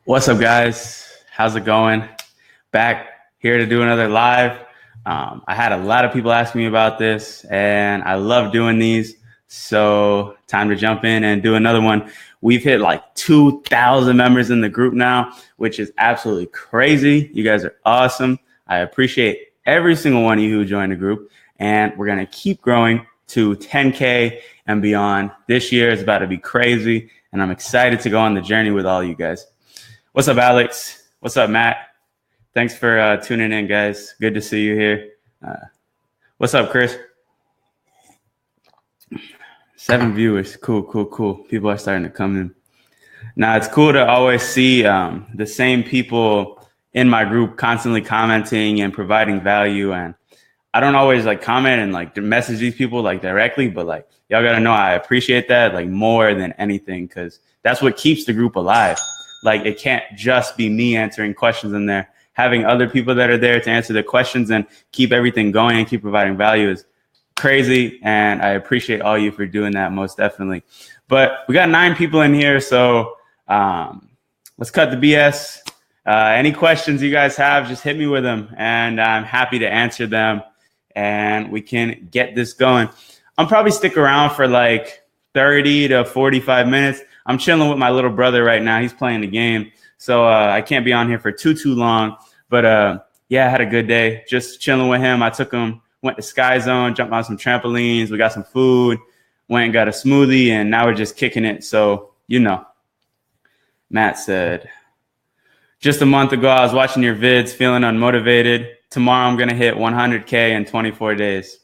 What's up, guys? How's it going? Back here to do another live. I had a lot of people asking me about this, and I love doing these. So time to jump in and do another one. We've hit like 2,000 members in the group now, which is absolutely crazy. You guys are awesome. I appreciate every single one of you who joined the group, and we're going to keep growing to 10K and beyond. This year is about to be crazy, and I'm excited to go on the journey with all you guys. What's up, Alex? What's up, Matt? Thanks for tuning in, guys. Good to see you here. What's up, Chris? 7 viewers. Cool. People are starting to come in. Now, it's cool to always see the same people in my group constantly commenting and providing value. And I don't always comment and message these people directly, but y'all got to know I appreciate that more than anything, because that's what keeps the group alive. It can't just be me answering questions in there. Having other people that are there to answer the questions and keep everything going and keep providing value is crazy. And I appreciate all you for doing that, most definitely. But we got 9 people in here, so let's cut the BS. Any questions you guys have, just hit me with them, and I'm happy to answer them, and we can get this going. I'll probably stick around for 30 to 45 minutes. I'm chilling with my little brother right now. He's playing the game, so I can't be on here for too long. But yeah, I had a good day just chilling with him. I took him, went to Sky Zone, jumped on some trampolines. We got some food, went and got a smoothie, and now we're just kicking it. So, Matt said, just a month ago, I was watching your vids, feeling unmotivated. Tomorrow, I'm going to hit 100K in 24 days.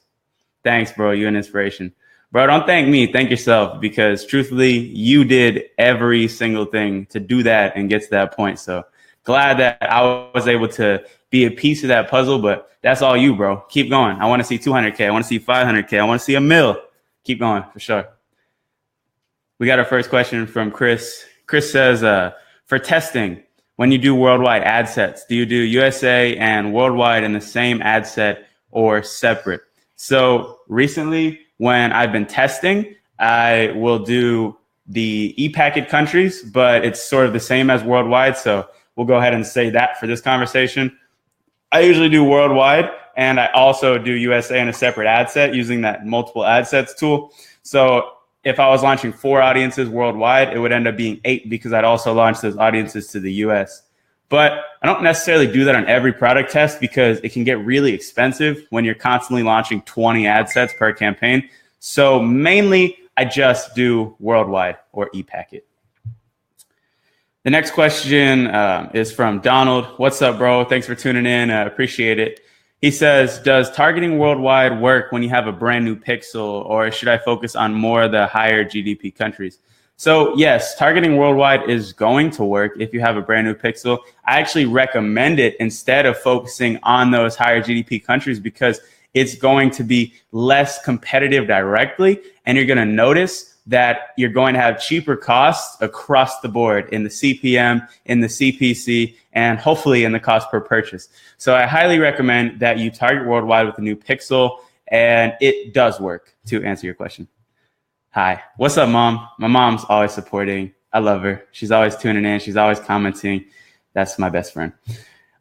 Thanks, bro. You're an inspiration. Bro, don't thank me. Thank yourself, because truthfully, you did every single thing to do that and get to that point. So glad that I was able to be a piece of that puzzle, but that's all you, bro. Keep going. I want to see 200K. I want to see 500K. I want to see $1 million. Keep going for sure. We got our first question from Chris. Chris says, for testing, when you do worldwide ad sets, do you do USA and worldwide in the same ad set or separate? So recently, when I've been testing, I will do the e-packet countries, but it's sort of the same as worldwide. So we'll go ahead and say that for this conversation. I usually do worldwide, and I also do USA in a separate ad set using that multiple ad sets tool. So if I was launching 4 audiences worldwide, it would end up being 8, because I'd also launch those audiences to the US. But I don't necessarily do that on every product test, because it can get really expensive when you're constantly launching 20 ad sets per campaign. So mainly, I just do worldwide or ePacket. The next question is from Donald. What's up, bro? Thanks for tuning in. I appreciate it. He says, does targeting worldwide work when you have a brand new pixel, or should I focus on more of the higher GDP countries? So yes, targeting worldwide is going to work if you have a brand new pixel. I actually recommend it instead of focusing on those higher GDP countries, because it's going to be less competitive directly, and you're going to notice that you're going to have cheaper costs across the board in the CPM, in the CPC, and hopefully in the cost per purchase. So I highly recommend that you target worldwide with a new pixel, and it does work, to answer your question. Hi, what's up, Mom? My mom's always supporting. I love her. She's always tuning in. She's always commenting. That's my best friend.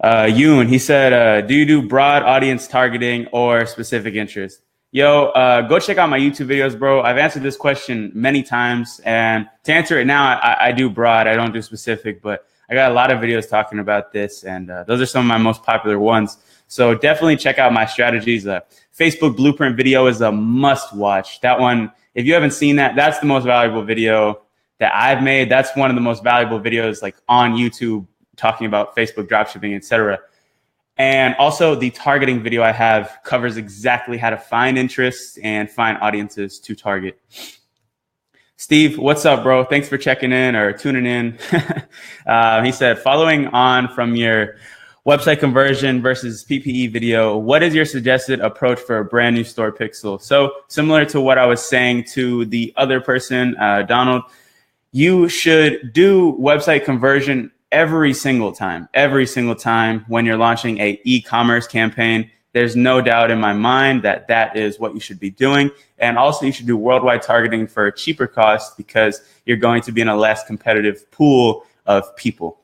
Yoon, he said, do you do broad audience targeting or specific interest? Yo, go check out my YouTube videos, bro. I've answered this question many times, and to answer it now, I do broad. I don't do specific, but I got a lot of videos talking about this, and those are some of my most popular ones. So definitely check out my strategies. Facebook Blueprint video is a must watch. That one, if you haven't seen that, that's the most valuable video that I've made. That's one of the most valuable videos on YouTube talking about Facebook dropshipping, etc. And also the targeting video I have covers exactly how to find interests and find audiences to target. Steve, what's up, bro? Thanks for checking in or tuning in. He said, following on from your website conversion versus PPE video, what is your suggested approach for a brand new store pixel? So similar to what I was saying to the other person, Donald, you should do website conversion every single time when you're launching a e-commerce campaign. There's no doubt in my mind that that is what you should be doing. And also you should do worldwide targeting for cheaper costs, because you're going to be in a less competitive pool of people.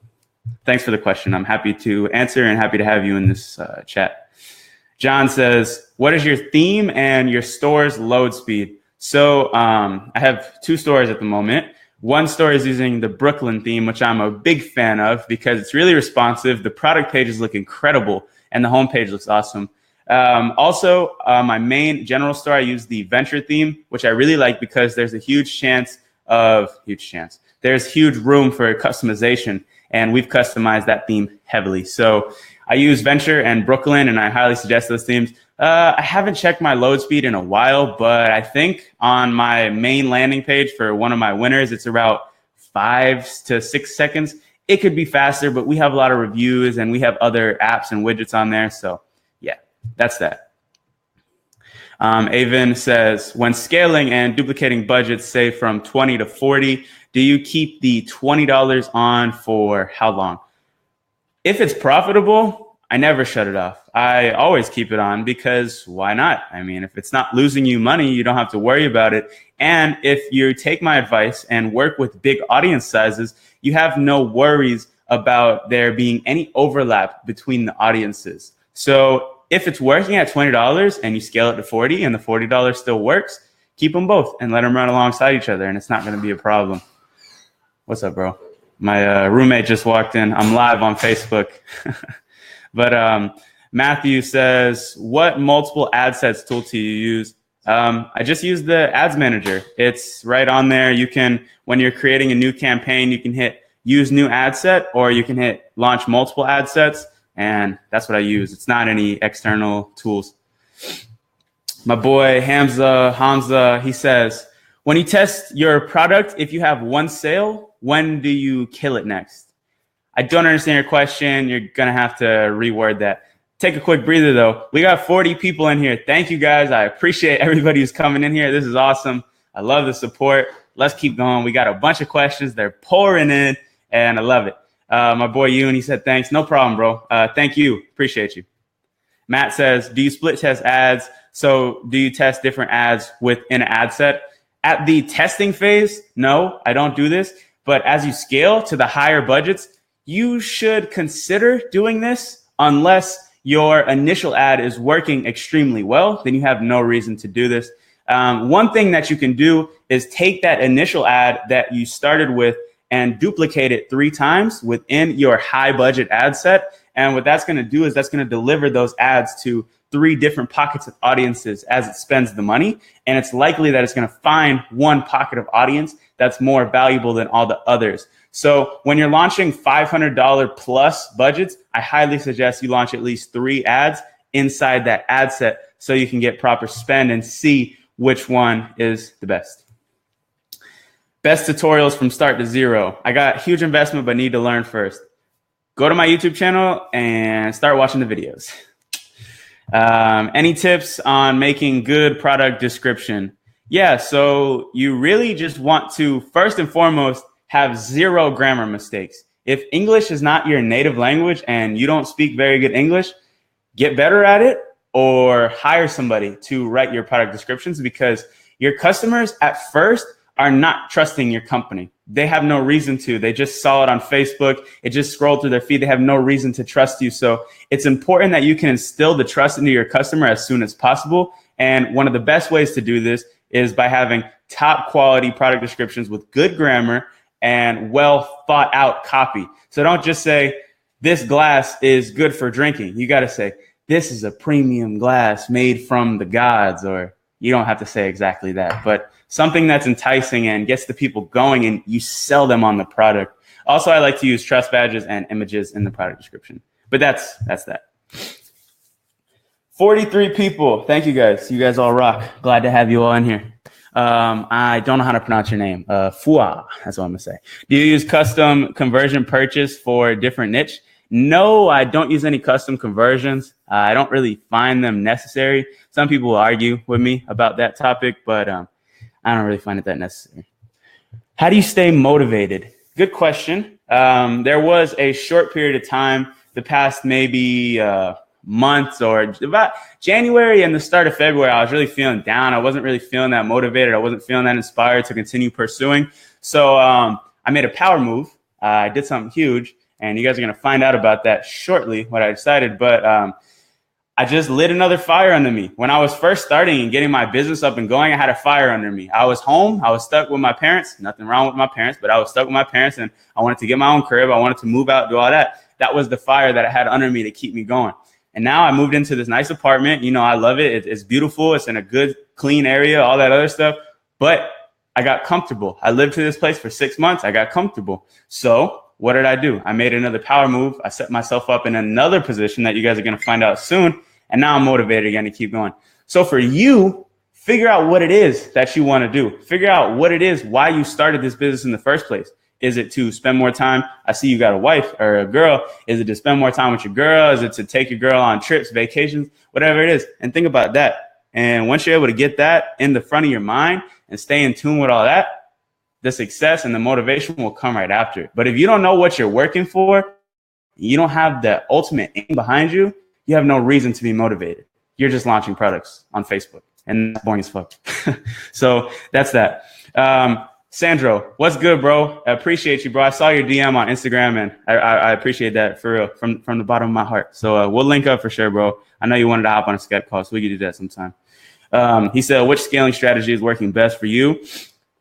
Thanks for the question. I'm happy to answer and happy to have you in this chat. John says, what is your theme and your store's load speed? So I have 2 stores at the moment. One store is using the Brooklyn theme, which I'm a big fan of because it's really responsive. The product pages look incredible and the homepage looks awesome. Also, my main general store, I use the Venture theme, which I really like because there's a huge room for customization, and we've customized that theme heavily. So I use Venture and Brooklyn, and I highly suggest those themes. I haven't checked my load speed in a while, but I think on my main landing page for one of my winners, it's about 5 to 6 seconds. It could be faster, but we have a lot of reviews and we have other apps and widgets on there. So yeah, that's that. Avin says, when scaling and duplicating budgets, say from 20 to 40, do you keep the $20 on for how long? If it's profitable, I never shut it off. I always keep it on because why not? I mean, if it's not losing you money, you don't have to worry about it. And if you take my advice and work with big audience sizes, you have no worries about there being any overlap between the audiences. So if it's working at $20 and you scale it to 40 and the $40 still works, keep them both and let them run alongside each other. And it's not going to be a problem. What's up, bro? My roommate just walked in. I'm live on Facebook. But Matthew says, what multiple ad sets tool do you use? I just use the ads manager. It's right on there. You can, when you're creating a new campaign, you can hit use new ad set, or you can hit launch multiple ad sets. And that's what I use. It's not any external tools. My boy Hamza, he says, when you test your product, if you have one sale, when do you kill it next? I don't understand your question. You're going to have to reword that. Take a quick breather, though. We got 40 people in here. Thank you, guys. I appreciate everybody who's coming in here. This is awesome. I love the support. Let's keep going. We got a bunch of questions. They're pouring in, and I love it. My boy Yoon, he said, thanks. No problem, bro. Thank you. Appreciate you. Matt says, do you split test ads? So do you test different ads within an ad set? At the testing phase, no, I don't do this. But as you scale to the higher budgets, you should consider doing this unless your initial ad is working extremely well. Then you have no reason to do this. One thing that you can do is take that initial ad that you started with and duplicate it 3 times within your high budget ad set. And what that's going to do is that's going to deliver those ads to 3 different pockets of audiences as it spends the money. And it's likely that it's going to find one pocket of audience that's more valuable than all the others. So when you're launching $500 plus budgets, I highly suggest you launch at least 3 ads inside that ad set so you can get proper spend and see which one is the best. Best tutorials from start to zero. I got huge investment, but need to learn first. Go to my YouTube channel and start watching the videos. Any tips on making good product description? Yeah, so you really just want to, first and foremost, have 0 grammar mistakes. If English is not your native language and you don't speak very good English, get better at it or hire somebody to write your product descriptions, because your customers at first are not trusting your company. They have no reason to. They just saw it on Facebook. It just scrolled through their feed. They have no reason to trust you. So it's important that you can instill the trust into your customer as soon as possible. And one of the best ways to do this is by having top quality product descriptions with good grammar and well thought out copy. So don't just say, this glass is good for drinking. You got to say, this is a premium glass made from the gods, or you don't have to say exactly that, but something that's enticing and gets the people going and you sell them on the product. Also, I like to use trust badges and images in the product description, but that's that. 43 people. Thank you guys. You guys all rock. Glad to have you all in here. I don't know how to pronounce your name. Fua, that's what I'm gonna say. Do you use custom conversion purchase for a different niche? No, I don't use any custom conversions. I don't really find them necessary. Some people will argue with me about that topic, but I don't really find it that necessary. How do you stay motivated? Good question. There was a short period of time, the past maybe months, or about January and the start of February, I was really feeling down. I wasn't really feeling that motivated. I wasn't feeling that inspired to continue pursuing. So I made a power move. I did something huge, And you guys are going to find out about that shortly, what I decided. But I just lit another fire under me. When I was first starting and getting my business up and going, I had a fire under me. I was home. I was stuck with my parents. Nothing wrong with my parents, but I was stuck with my parents and I wanted to get my own crib. I wanted to move out, do all that. That was the fire that I had under me to keep me going. And now I moved into this nice apartment. You know, I love it. It's beautiful. It's in a good, clean area, all that other stuff. But I got comfortable. I lived in this place for 6 months. I got comfortable. So what did I do? I made another power move. I set myself up in another position that you guys are going to find out soon. And now I'm motivated again to keep going. So for you, figure out what it is that you want to do. Figure out what it is, why you started this business in the first place. Is it to spend more time? I see you got a wife or a girl. Is it to spend more time with your girl? Is it to take your girl on trips, vacations, whatever it is? And think about that. And once you're able to get that in the front of your mind and stay in tune with all that, the success and the motivation will come right after. But if you don't know what you're working for, you don't have the ultimate aim behind you, you have no reason to be motivated. You're just launching products on Facebook, and that's boring as fuck. So that's that. Sandro, what's good, bro? I appreciate you, bro. I saw your DM on Instagram, and I appreciate that for real, from the bottom of my heart. So we'll link up for sure, bro. I know you wanted to hop on a Skype call, so we can do that sometime. He said, which scaling strategy is working best for you?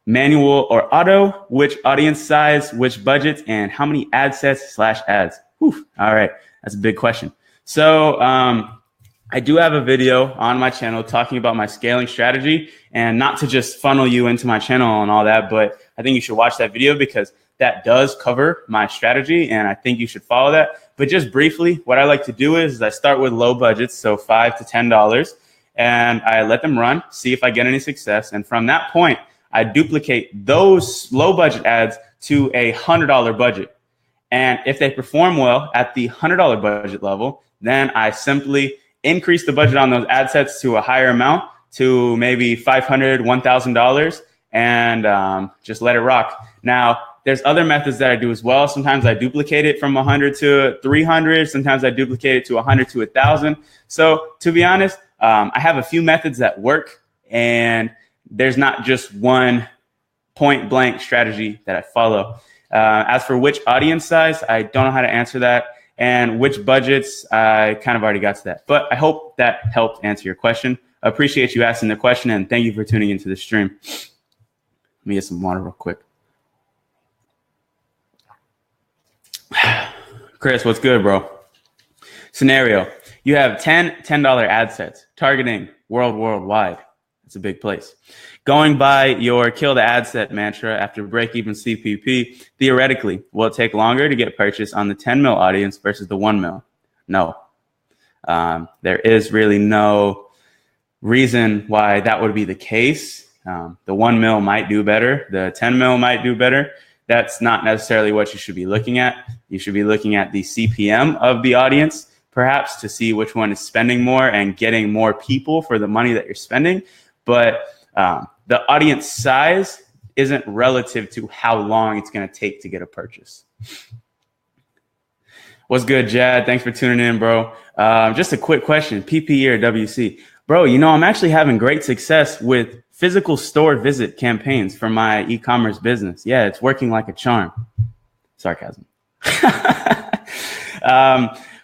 Manual or auto? Which audience size? Which budgets? And how many ad sets / ads? Whew. All right, that's a big question. So I do have a video on my channel talking about my scaling strategy, and not to just funnel you into my channel and all that, but I think you should watch that video because that does cover my strategy and I think you should follow that. But just briefly, what I like to do is I start with low budgets, so $5 to $10, and I let them run, see if I get any success. And from that point, I duplicate those low budget ads to a $100 budget. And if they perform well at the $100 budget level, then I simply increase the budget on those ad sets to a higher amount, to maybe $500, $1,000, and just let it rock. Now, there's other methods that I do as well. Sometimes I duplicate it from 100 to 300. Sometimes I duplicate it to 100 to 1,000. So to be honest, I have a few methods that work, and there's not just one point blank strategy that I follow. As for which audience size, I don't know how to answer that. And which budgets, I kind of already got to that. But I hope that helped answer your question. I appreciate you asking the question, and thank you for tuning into the stream. Let me get some water real quick. Chris, what's good, bro? Scenario. You have 10 $10 ad sets targeting worldwide. It's a big place. Going by your kill the ad set mantra after break-even CPP, theoretically, will it take longer to get purchased on the 10 mil audience versus the 1 mil? No. There is really no reason why that would be the case. The 1 mil might do better. The 10 mil might do better. That's not necessarily what you should be looking at. You should be looking at the CPM of the audience, perhaps, to see which one is spending more and getting more people for the money that you're spending. But the audience size isn't relative to how long it's going to take to get a purchase. What's good, Jad? Thanks for tuning in, bro. Just a quick question, PP or WC? Bro, you know, I'm actually having great success with physical store visit campaigns for my e-commerce business. Yeah, it's working like a charm. Sarcasm.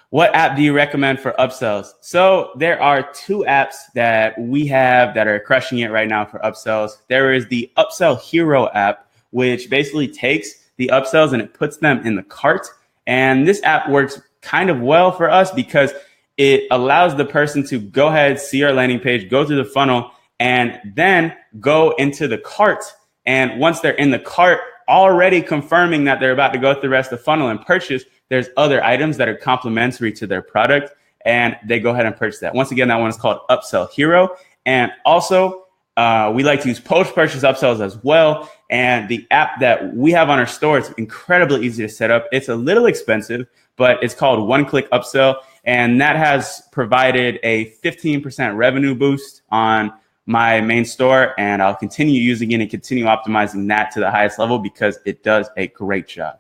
What app do you recommend for upsells? So there are 2 apps that we have that are crushing it right now for upsells. There is the Upsell Hero app, which basically takes the upsells and it puts them in the cart. And this app works kind of well for us because it allows the person to go ahead, see our landing page, go through the funnel, and then go into the cart. And once they're in the cart, already confirming that they're about to go through the rest of the funnel and purchase, there's other items that are complementary to their product, and they go ahead and purchase that. Once again, that one is called Upsell Hero. And also, we like to use post-purchase upsells as well. And the app that we have on our store, it's incredibly easy to set up. It's a little expensive, but it's called One Click Upsell. And that has provided a 15% revenue boost on my main store. And I'll continue using it and continue optimizing that to the highest level because it does a great job.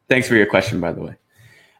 Thanks for your question, by the way.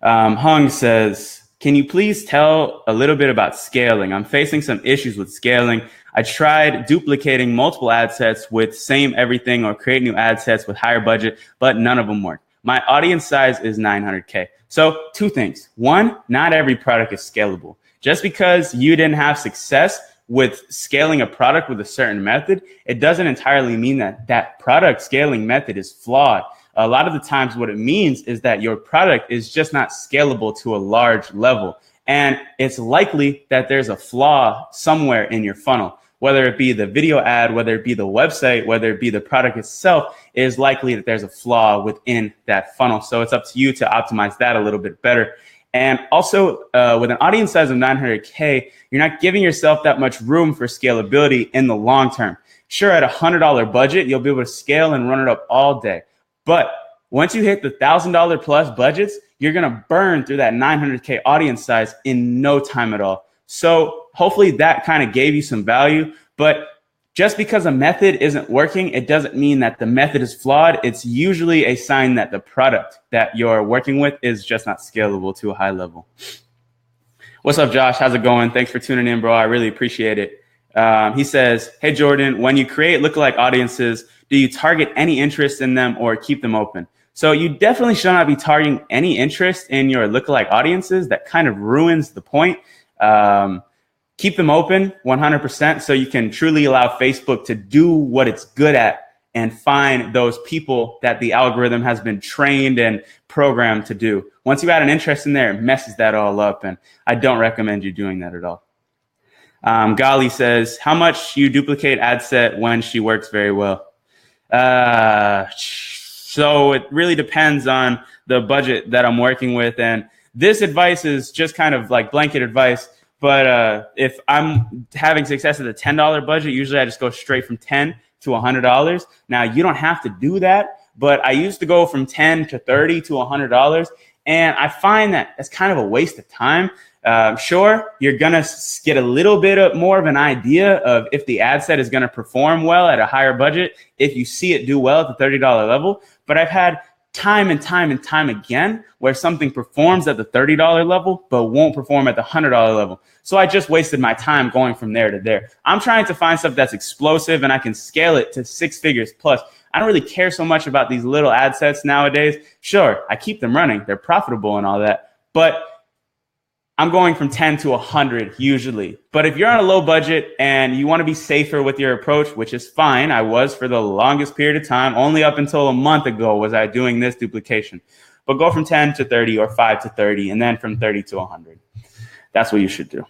Hung says, can you please tell a little bit about scaling? I'm facing some issues with scaling. I tried duplicating multiple ad sets with same everything or create new ad sets with higher budget, but none of them work. My audience size is 900K. So 2 things. 1, not every product is scalable. Just because you didn't have success with scaling a product with a certain method, it doesn't entirely mean that that product scaling method is flawed. A lot of the times what it means is that your product is just not scalable to a large level. And it's likely that there's a flaw somewhere in your funnel, whether it be the video ad, whether it be the website, whether it be the product itself. It is likely that there's a flaw within that funnel. So it's up to you to optimize that a little bit better. And also with an audience size of 900K, you're not giving yourself that much room for scalability in the long term. Sure, at $100 budget, you'll be able to scale and run it up all day. But once you hit the $1,000 plus budgets, you're going to burn through that 900K audience size in no time at all. So hopefully that kind of gave you some value. But just because a method isn't working, it doesn't mean that the method is flawed. It's usually a sign that the product that you're working with is just not scalable to a high level. What's up, Josh? How's it going? Thanks for tuning in, bro. I really appreciate it. He says, hey, Jordan, when you create lookalike audiences, do you target any interest in them or keep them open? So you definitely should not be targeting any interest in your lookalike audiences. That kind of ruins the point. Keep them open 100% so you can truly allow Facebook to do what it's good at and find those people that the algorithm has been trained and programmed to do. Once you add an interest in there, it messes that all up. And I don't recommend you doing that at all. Gali says, how much you duplicate ad set when she works very well? So it really depends on the budget that I'm working with. And this advice is just kind of like blanket advice. But if I'm having success at the $10 budget, usually I just go straight from $10 to $100. Now, you don't have to do that, but I used to go from $10 to $30 to $100. And I find that it's kind of a waste of time. Sure, you're going to get a little bit more of an idea of if the ad set is going to perform well at a higher budget, if you see it do well at the $30 level. But I've had time and time again where something performs at the $30 level, but won't perform at the $100 level. So I just wasted my time going from there to there. I'm trying to find stuff that's explosive and I can scale it to 6 figures plus. I don't really care so much about these little ad sets nowadays. Sure, I keep them running. They're profitable and all that, but I'm going from 10 to 100 usually. But if you're on a low budget and you want to be safer with your approach, which is fine. I was for the longest period of time. Only up until a month ago was I doing this duplication. But go from 10 to 30 or 5 to 30 and then from 30 to 100. That's what you should do.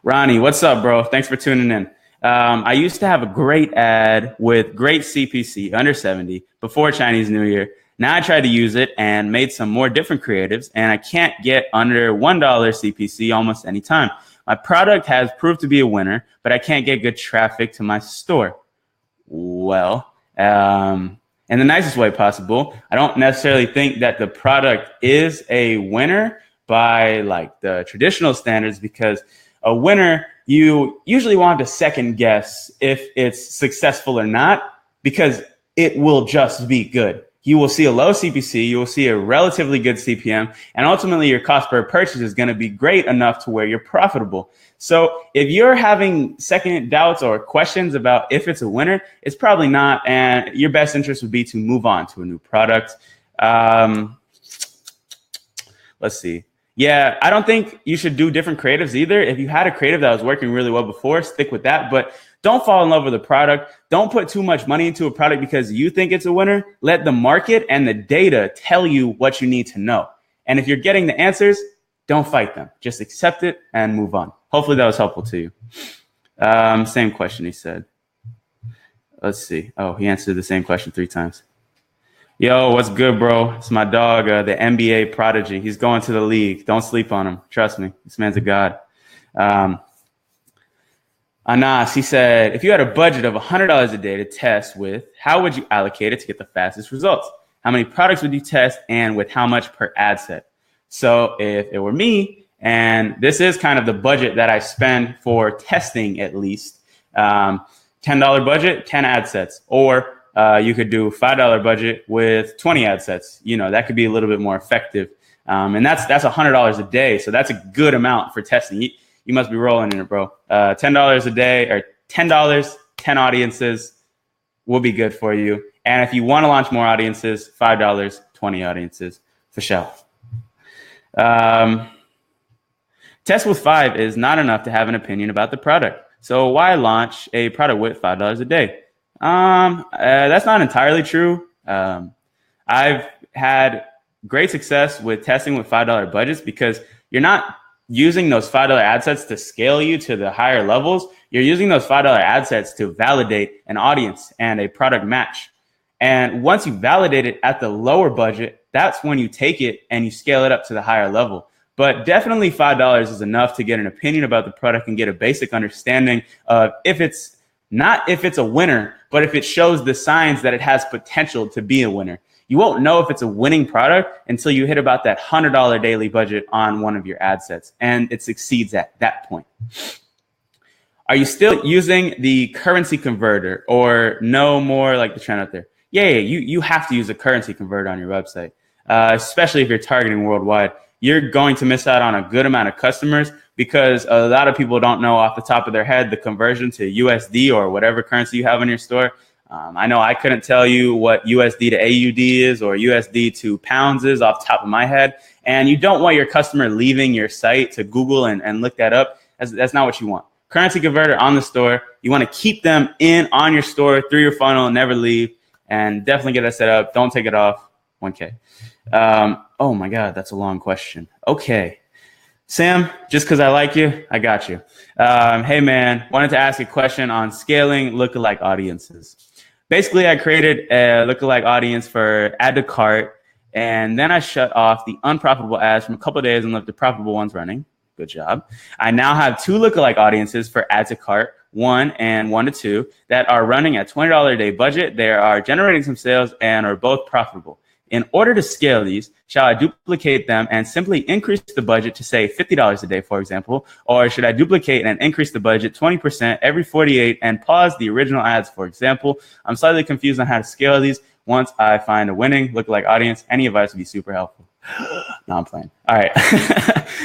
Ronnie, what's up, bro? Thanks for tuning in. I used to have a great ad with great CPC under 70 before Chinese New Year. Now I tried to use it and made some more different creatives, and I can't get under $1 CPC almost any time. My product has proved to be a winner, but I can't get good traffic to my store. Well, in the nicest way possible, I don't necessarily think that the product is a winner by like the traditional standards, because a winner, you usually want to second guess if it's successful or not, because it will just be good. You will see a low CPC, you will see a relatively good CPM, and ultimately your cost per purchase is going to be great enough to where you're profitable. So if you're having second doubts or questions about if it's a winner, it's probably not, and your best interest would be to move on to a new product. Let's see. Yeah, I don't think you should do different creatives either. If you had a creative that was working really well before, stick with that. But don't fall in love with the product. Don't put too much money into a product because you think it's a winner. Let the market and the data tell you what you need to know. And if you're getting the answers, don't fight them. Just accept it and move on. Hopefully that was helpful to you. Same question, he said. Let's see. Oh, he answered the same question 3 times. Yo, what's good, bro? It's my dog, the NBA prodigy. He's going to the league. Don't sleep on him. Trust me. This man's a god. Anas, he said, if you had a budget of $100 a day to test with, how would you allocate it to get the fastest results? How many products would you test and with how much per ad set? So if it were me, and this is kind of the budget that I spend for testing at least, $10 budget, 10 ad sets, or you could do $5 budget with 20 ad sets. You know, that could be a little bit more effective. And that's $100 a day. So that's a good amount for testing. You must be rolling in it, bro. $10 a day or $10, 10 audiences, will be good for you. And if you want to launch more audiences, $5, 20 audiences for sure. Test with 5 is not enough to have an opinion about the product. So why launch a product with $5 a day? That's not entirely true. I've had great success with testing with $5 budgets because you're not using those $5 ad sets to scale you to the higher levels. You're using those $5 ad sets to validate an audience and a product match. And once you validate it at the lower budget, that's when you take it and you scale it up to the higher level. But definitely $5 is enough to get an opinion about the product and get a basic understanding of if it's a winner, but if it shows the signs that it has potential to be a winner. You won't know if it's a winning product until you hit about that $100 daily budget on one of your ad sets, and it succeeds at that point. Are you still using the currency converter or no more like the trend out there? Yeah, you have to use a currency converter on your website, especially if you're targeting worldwide. You're going to miss out on a good amount of customers because a lot of people don't know off the top of their head the conversion to USD or whatever currency you have in your store. I know I couldn't tell you what USD to AUD is or USD to pounds is off the top of my head. And you don't want your customer leaving your site to Google and look that up. That's not what you want. Currency converter on the store. You want to keep them on your store through your funnel, never leave, and definitely get that set up. Don't take it off. 1K. Oh my God, that's a long question. Okay. Sam, just because I like you, I got you. Hey man, wanted to ask a question on scaling lookalike audiences. Basically, I created a lookalike audience for add to cart, and then I shut off the unprofitable ads from a couple of days and left the profitable ones running. Good job. I now have 2 lookalike audiences for add to cart, 1 and 1 to 2, that are running at $20 a day budget. They are generating some sales and are both profitable. In order to scale these, shall I duplicate them and simply increase the budget to say $50 a day, for example, or should I duplicate and increase the budget 20% every 48 and pause the original ads, for example? I'm slightly confused on how to scale these. Once I find a winning lookalike audience, any advice would be super helpful. No, I'm playing. All right.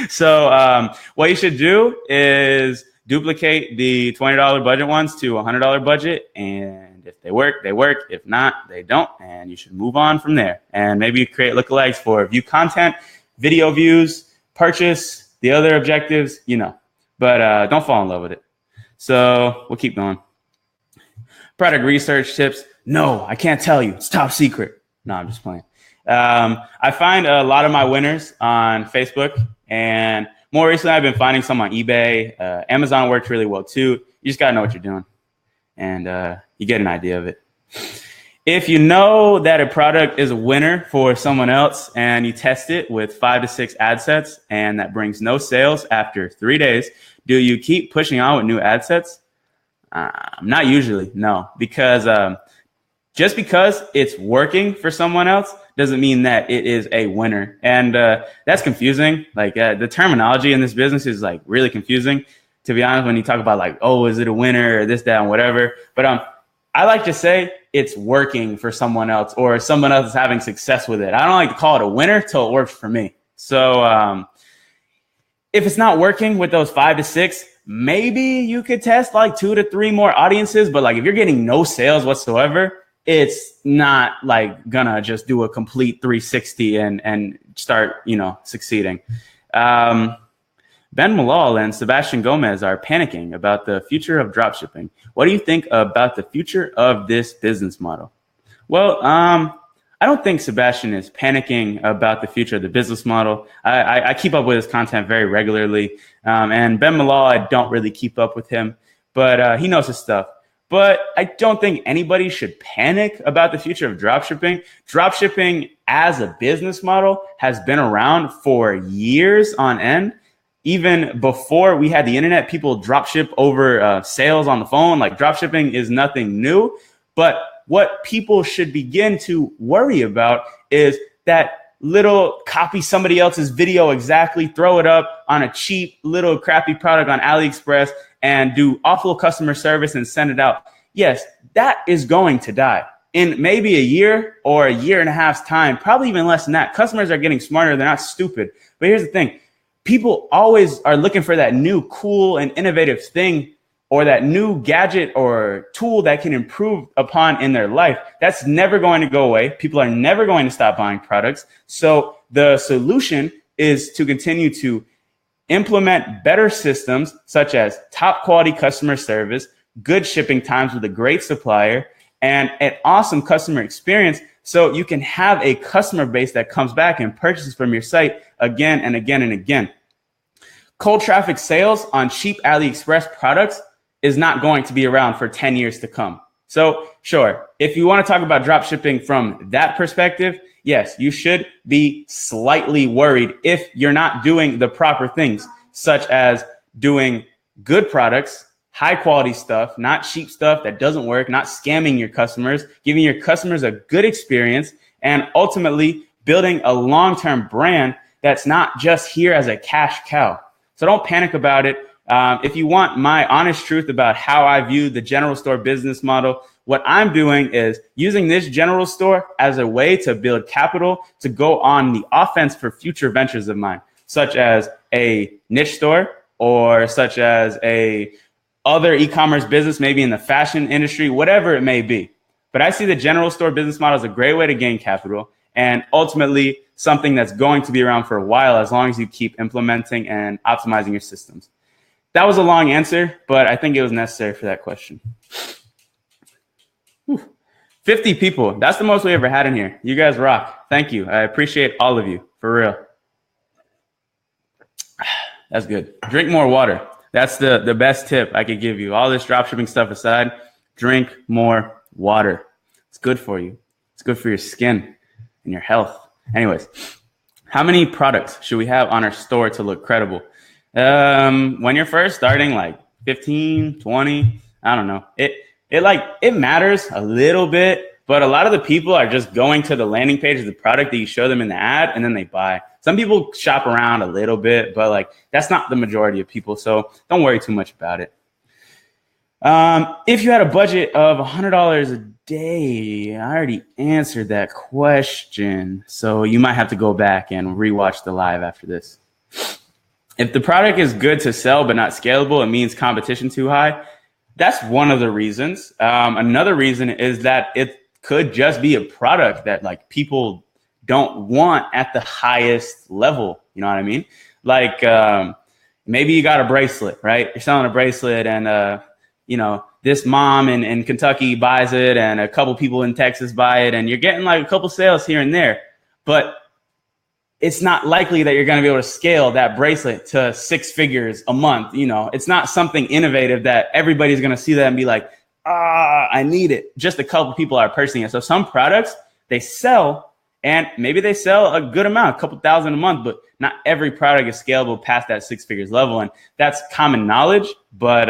So what you should do is duplicate the $20 budget ones to a $100 budget, and if they work, they work. If not, they don't, and you should move on from there. And maybe create lookalikes for view content, video views, purchase, the other objectives, but don't fall in love with it. So we'll keep going. Product research tips. No, I can't tell you. It's top secret. No, I'm just playing. I find a lot of my winners on Facebook, and more recently, I've been finding some on eBay. Amazon works really well too. You just gotta know what you're doing, and you get an idea of it. If you know that a product is a winner for someone else and you test it with 5 to 6 ad sets and that brings no sales after 3 days, do you keep pushing on with new ad sets? Not usually, no, because just because it's working for someone else doesn't mean that it is a winner. And that's confusing. Like the terminology in this business is like really confusing, to be honest, when you talk about like, oh, is it a winner or this, that, and whatever. But I like to say it's working for someone else or someone else is having success with it. I don't like to call it a winner till it works for me. So if it's not working with those 5 to 6, maybe you could test like 2 to 3 more audiences. But like if you're getting no sales whatsoever, it's not like gonna just do a complete 360 and start, succeeding. Ben Malal and Sebastian Gomez are panicking about the future of dropshipping. What do you think about the future of this business model? Well, I don't think Sebastian is panicking about the future of the business model. I keep up with his content very regularly. And Ben Malal, I don't really keep up with him, but he knows his stuff. But I don't think anybody should panic about the future of dropshipping. Dropshipping as a business model has been around for years on end. Even before we had the internet, people dropship over sales on the phone. Like dropshipping is nothing new. But what people should begin to worry about is that little copy somebody else's video exactly, throw it up on a cheap little crappy product on AliExpress and do awful customer service and send it out. Yes, that is going to die in maybe a year or a year and a half's time, probably even less than that. Customers are getting smarter. They're not stupid. But here's the thing. People always are looking for that new, cool, and innovative thing. or that new gadget or tool that can improve upon in their life, that's never going to go away. People are never going to stop buying products. So the solution is to continue to implement better systems such as top quality customer service, good shipping times with a great supplier, and an awesome customer experience, so you can have a customer base that comes back and purchases from your site again and again and again. Cold traffic sales on cheap AliExpress products is not going to be around for 10 years to come. So sure, if you want to talk about drop shipping from that perspective, yes, you should be slightly worried if you're not doing the proper things, such as doing good products, high quality stuff, not cheap stuff that doesn't work, not scamming your customers, giving your customers a good experience, and ultimately building a long-term brand that's not just here as a cash cow. So don't panic about it. If you want my honest truth about how I view the general store business model, what I'm doing is using this general store as a way to build capital to go on the offense for future ventures of mine, such as a niche store or such as a other e-commerce business, maybe in the fashion industry, whatever it may be. But I see the general store business model as a great way to gain capital and ultimately something that's going to be around for a while as long as you keep implementing and optimizing your systems. That was a long answer, but I think it was necessary for that question. 50 people. That's the most we ever had in here. You guys rock. Thank you. I appreciate all of you, for real. That's good. Drink more water. That's the best tip I could give you. All this dropshipping stuff aside, drink more water. It's good for you. It's good for your skin and your health. Anyways, how many products should we have on our store to look credible? When you're first starting, like 15, 20, I don't know. It matters a little bit, but a lot of the people are just going to the landing page of the product that you show them in the ad and then they buy. Some people shop around a little bit, but like that's not the majority of people. So don't worry too much about it. If you had a budget of $100 a day, I already answered that question. So you might have to go back and rewatch the live after this. If the product is good to sell but not scalable, it means competition too high. That's one of the reasons. Another reason is that it could just be a product that like people don't want at the highest level. You know what I mean? Like maybe you got a bracelet, right? You're selling a bracelet and, this mom in Kentucky buys it and a couple people in Texas buy it and you're getting like a couple sales here and there. But it's not likely that you're going to be able to scale that bracelet to 6 figures a month. It's not something innovative that everybody's going to see that and be like, I need it. Just a couple people are purchasing it. So some products they sell and maybe they sell a good amount, a couple thousand a month, but not every product is scalable past that 6 figures level. And that's common knowledge, but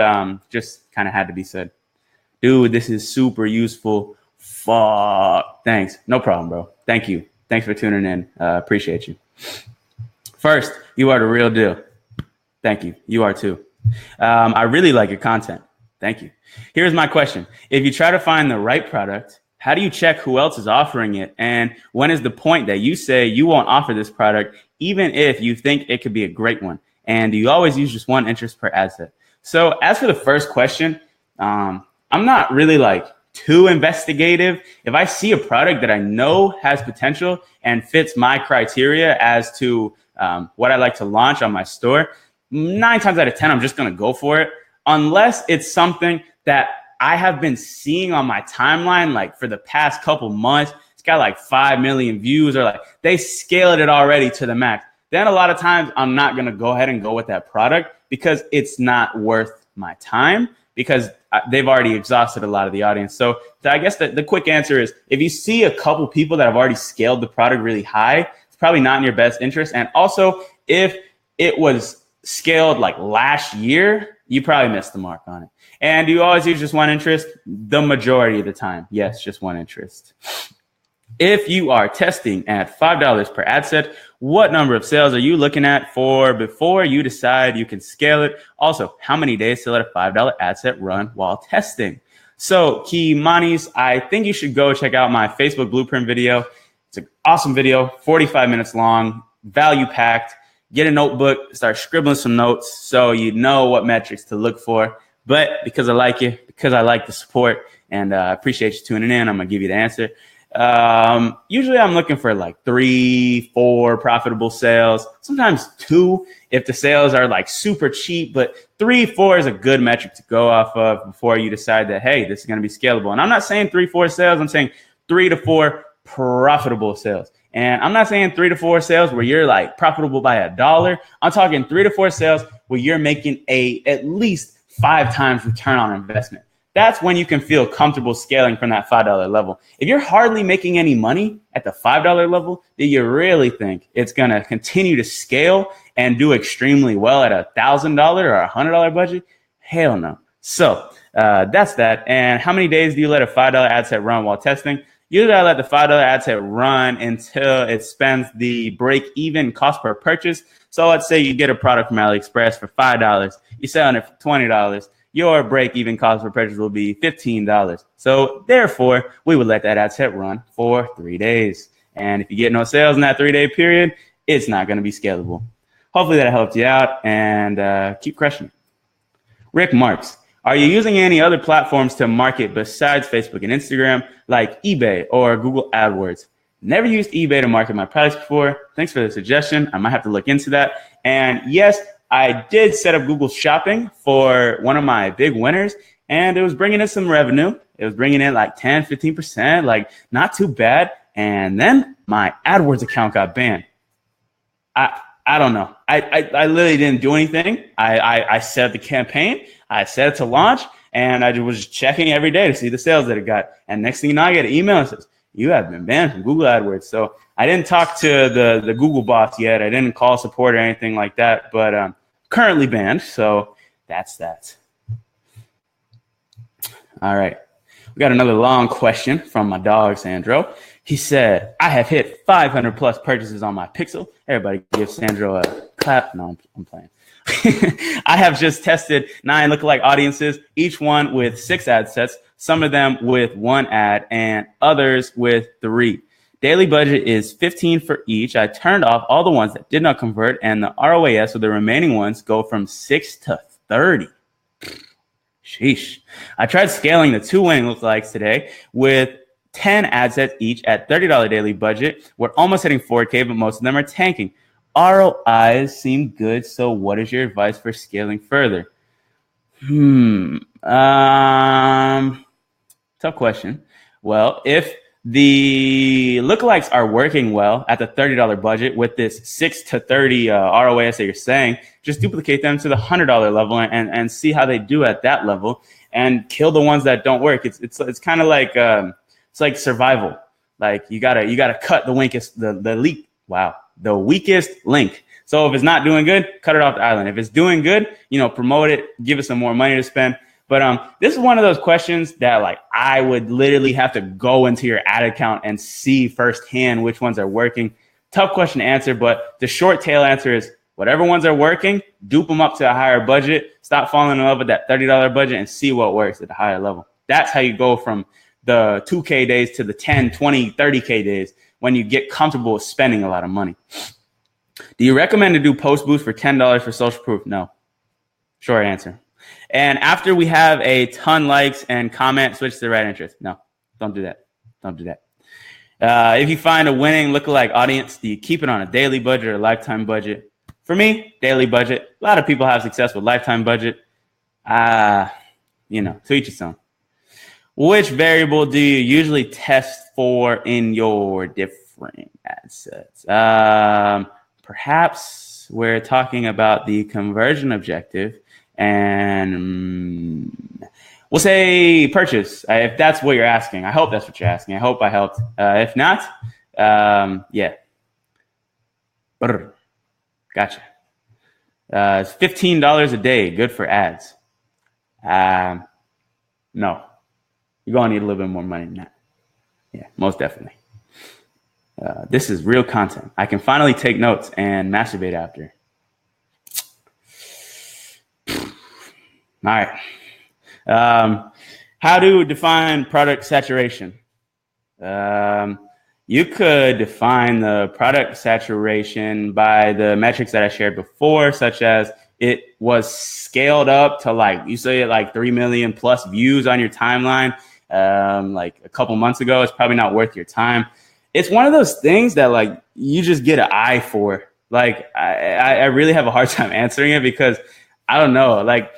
just kind of had to be said. Dude, this is super useful. Fuck. Thanks. No problem, bro. Thank you. Thanks for tuning in. Appreciate you. First, you are the real deal. Thank you. You are too. I really like your content. Thank you. Here's my question. If you try to find the right product, how do you check who else is offering it? And when is the point that you say you won't offer this product, even if you think it could be a great one? And do you always use just one interest per ad set? So as for the first question, I'm not really like too investigative. If I see a product that I know has potential and fits my criteria as to what I like to launch on my store, 9 times out of 10, I'm just going to go for it. Unless it's something that I have been seeing on my timeline, like for the past couple months, it's got like 5 million views or like they scaled it already to the max. Then a lot of times I'm not going to go ahead and go with that product because it's not worth my time, because they've already exhausted a lot of the audience. So I guess the quick answer is if you see a couple people that have already scaled the product really high, it's probably not in your best interest. And also if it was scaled like last year, you probably missed the mark on it. And you always use just one interest the majority of the time. Yes, just one interest. If you are testing at $5 per ad set, what number of sales are you looking at for before you decide you can scale it? Also, how many days to let a $5 ad set run while testing? So, Kimanis, I think you should go check out my Facebook Blueprint video. It's an awesome video, 45 minutes long, value packed. Get a notebook, start scribbling some notes so you know what metrics to look for. But because I like you, because I like the support, and I appreciate you tuning in, I'm going to give you the answer. Usually I'm looking for like 3, 4 profitable sales, sometimes 2 if the sales are like super cheap, but 3, 4 is a good metric to go off of before you decide that, hey, this is going to be scalable. And I'm not saying 3, 4 sales. I'm saying 3 to 4 profitable sales. And I'm not saying 3 to 4 sales where you're like profitable by $1. I'm talking 3 to 4 sales where you're making at least 5 times return on investment. That's when you can feel comfortable scaling from that $5 level. If you're hardly making any money at the $5 level, do you really think it's going to continue to scale and do extremely well at $1,000 or $100 budget? Hell no. So that's that. And how many days do you let a $5 ad set run while testing? Usually I let the $5 ad set run until it spends the break-even cost per purchase. So let's say you get a product from AliExpress for $5. You're selling it for $20. Your break-even cost per purchase will be $15. So therefore, we would let that ad set run for 3 days. And if you get no sales in that 3-day period, it's not going to be scalable. Hopefully that helped you out, and keep crushing it. Rick Marks, are you using any other platforms to market besides Facebook and Instagram, like eBay or Google AdWords? Never used eBay to market my products before. Thanks for the suggestion. I might have to look into that. And yes, I did set up Google Shopping for one of my big winners, and it was bringing in some revenue. It was bringing in like 10, 15%, like not too bad. And then my AdWords account got banned. I don't know. I literally didn't do anything. I set up the campaign. I set it to launch, and I was checking every day to see the sales that it got. And next thing you know, I get an email that says, you have been banned from Google AdWords. So I didn't talk to the Google boss yet. I didn't call support or anything like that, but currently banned. So that's that. All right. We got another long question from my dog, Sandro. He said, I have hit 500 plus purchases on my Pixel. Everybody give Sandro a clap. No, I'm playing. I have just tested 9 lookalike audiences, each one with 6 ad sets, some of them with 1 ad and others with 3. Daily budget is 15 for each. I turned off all the ones that did not convert, and the ROAS of the remaining ones go from 6 to 30. Sheesh. I tried scaling the 2 winning lookalikes today with 10 ad sets each at $30 daily budget. We're almost hitting 4K, but most of them are tanking. ROIs seem good, so what is your advice for scaling further? Tough question. Well, if the lookalikes are working well at the $30 budget with this 6 to 30 ROAS that you're saying, just duplicate them to the $100 level and see how they do at that level, and kill the ones that don't work. It's kind of like it's like survival. Like you gotta cut the weakest link. So if it's not doing good, cut it off the island. If it's doing good, promote it, give it some more money to spend. But this is one of those questions that like I would literally have to go into your ad account and see firsthand which ones are working. Tough question to answer, but the short tail answer is whatever ones are working, dupe them up to a higher budget, stop falling in love with that $30 budget and see what works at the higher level. That's how you go from the 2K days to the 10, 20, 30K days when you get comfortable with spending a lot of money. Do you recommend to do post boost for $10 for social proof? No. Short answer. And after we have a ton likes and comment, switch to the right interest. No, don't do that. Don't do that. If you find a winning lookalike audience, do you keep it on a daily budget or lifetime budget? For me, daily budget. A lot of people have success with lifetime budget. To each its own. Which variable do you usually test for in your different ad sets? Perhaps we're talking about the conversion objective, and we'll say purchase, if that's what you're asking. I hope that's what you're asking. I hope I helped. If not, yeah. Gotcha. It's $15 a day. Good for ads. No. You're going to need a little bit more money than that. Yeah, most definitely. This is real content. I can finally take notes and masturbate after. All right. How to define product saturation? You could define the product saturation by the metrics that I shared before, such as it was scaled up to like, you say like 3 million plus views on your timeline like a couple months ago, it's probably not worth your time. It's one of those things that like you just get an eye for. Like I really have a hard time answering it because I don't know. Like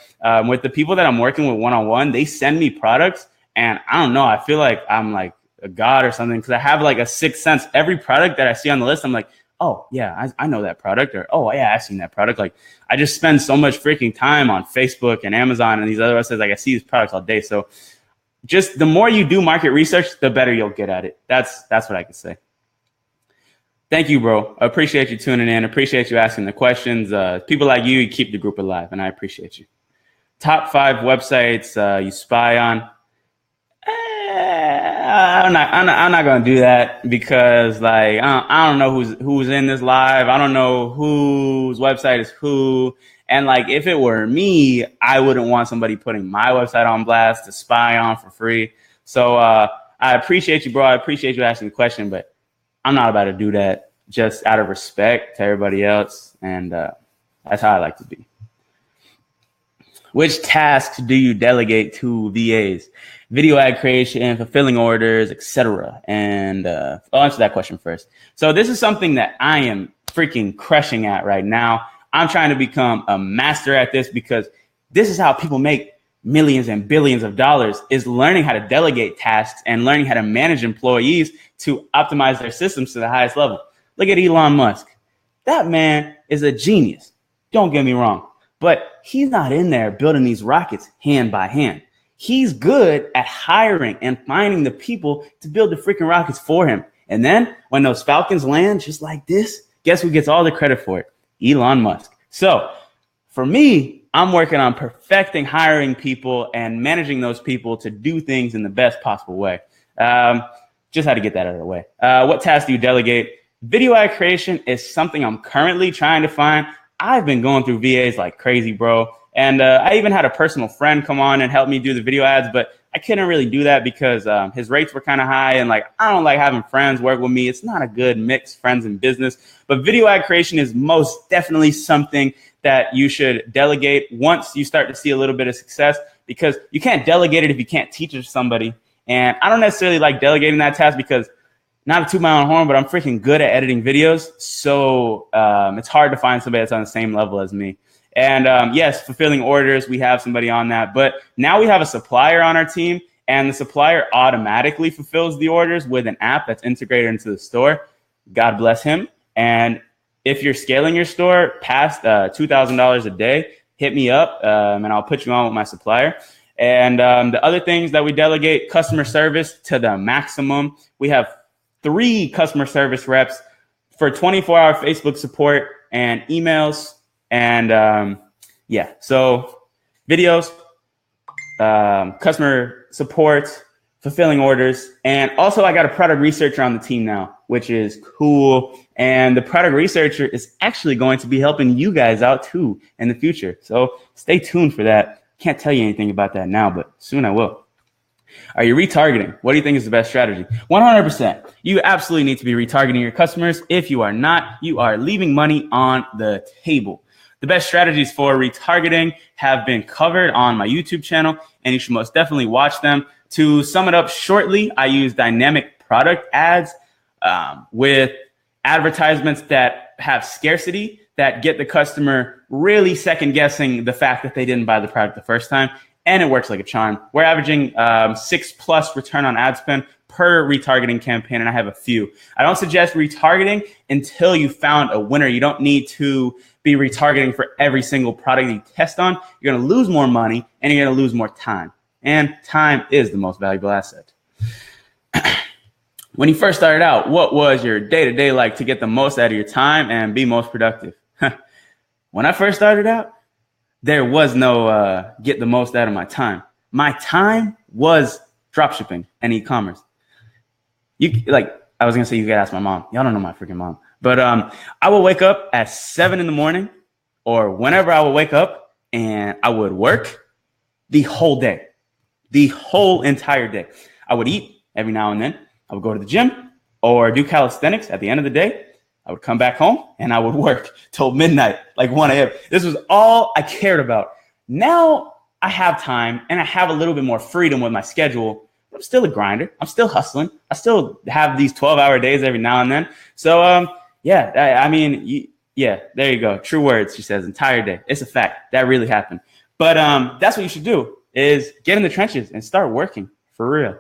with the people that I'm working with one-on-one, they send me products and I don't know. I feel like I'm like a god or something because I have like a sixth sense. Every product that I see on the list, I'm like, oh yeah, I know that product, or oh yeah, I've seen that product. Like I just spend so much freaking time on Facebook and Amazon and these other websites. Like I see these products all day. So just the more you do market research, the better you'll get at it. That's what I can say. Thank you, bro. I appreciate you tuning in. Appreciate you asking the questions. People like you keep the group alive, and I appreciate you. Top 5 websites you spy on. I'm not gonna do that because like I don't know who's in this live. I don't know whose website is who. And like if it were me, I wouldn't want somebody putting my website on blast to spy on for free. So I appreciate you, bro. I appreciate you asking the question, but I'm not about to do that just out of respect to everybody else. And that's how I like to be. Which tasks do you delegate to VAs? Video ad creation, fulfilling orders, etc. And I'll answer that question first. So this is something that I am freaking crushing at right now. I'm trying to become a master at this because this is how people make millions and billions of dollars, is learning how to delegate tasks and learning how to manage employees to optimize their systems to the highest level. Look at Elon Musk. That man is a genius. Don't get me wrong. But he's not in there building these rockets hand by hand. He's good at hiring and finding the people to build the freaking rockets for him. And then when those Falcons land just like this, guess who gets all the credit for it? Elon Musk. So for me, I'm working on perfecting hiring people and managing those people to do things in the best possible way. Just had to get that out of the way. What tasks do you delegate? Video ad creation is something I'm currently trying to find. I've been going through VAs like crazy, bro. And I even had a personal friend come on and help me do the video ads, but I couldn't really do that because his rates were kind of high. And like, I don't like having friends work with me. It's not a good mix, friends and business. But video ad creation is most definitely something that you should delegate once you start to see a little bit of success, because you can't delegate it if you can't teach it to somebody. And I don't necessarily like delegating that task because, not to toot my own horn, but I'm freaking good at editing videos. So it's hard to find somebody that's on the same level as me. And yes, fulfilling orders, we have somebody on that. But now we have a supplier on our team, and the supplier automatically fulfills the orders with an app that's integrated into the store. God bless him. And if you're scaling your store past $2,000 a day, hit me up and I'll put you on with my supplier. And the other things that we delegate, customer service to the maximum. We have 3 customer service reps for 24-hour Facebook support and emails. And yeah, so videos, customer support, fulfilling orders. And also I got a product researcher on the team now, which is cool. And the product researcher is actually going to be helping you guys out too in the future. So stay tuned for that. Can't tell you anything about that now, but soon I will. Are you retargeting? What do you think is the best strategy? 100%. You absolutely need to be retargeting your customers. If you are not, you are leaving money on the table. The best strategies for retargeting have been covered on my YouTube channel, and you should most definitely watch them. To sum it up shortly, I use dynamic product ads with advertisements that have scarcity, that get the customer really second guessing the fact that they didn't buy the product the first time. And it works like a charm. We're averaging 6+ return on ad spend per retargeting campaign, and I have a few. I don't suggest retargeting until you found a winner. You don't need to be retargeting for every single product you test on. You're going to lose more money, and you're going to lose more time. And time is the most valuable asset. When you first started out, what was your day-to-day like to get the most out of your time and be most productive? When I first started out, there was no get the most out of my time. My time was dropshipping and e-commerce. I was gonna say you could ask my mom. Y'all don't know my freaking mom. But I would wake up at 7 in the morning, or whenever I would wake up, and I would work the whole day, the whole entire day. I would eat every now and then. I would go to the gym or do calisthenics at the end of the day. I would come back home and I would work till midnight, like 1 a.m. This was all I cared about. Now I have time and I have a little bit more freedom with my schedule. I'm still a grinder. I'm still hustling. I still have these 12-hour days every now and then. So, yeah, there you go. True words, she says, entire day. It's a fact. That really happened. But that's what you should do, is get in the trenches and start working for real.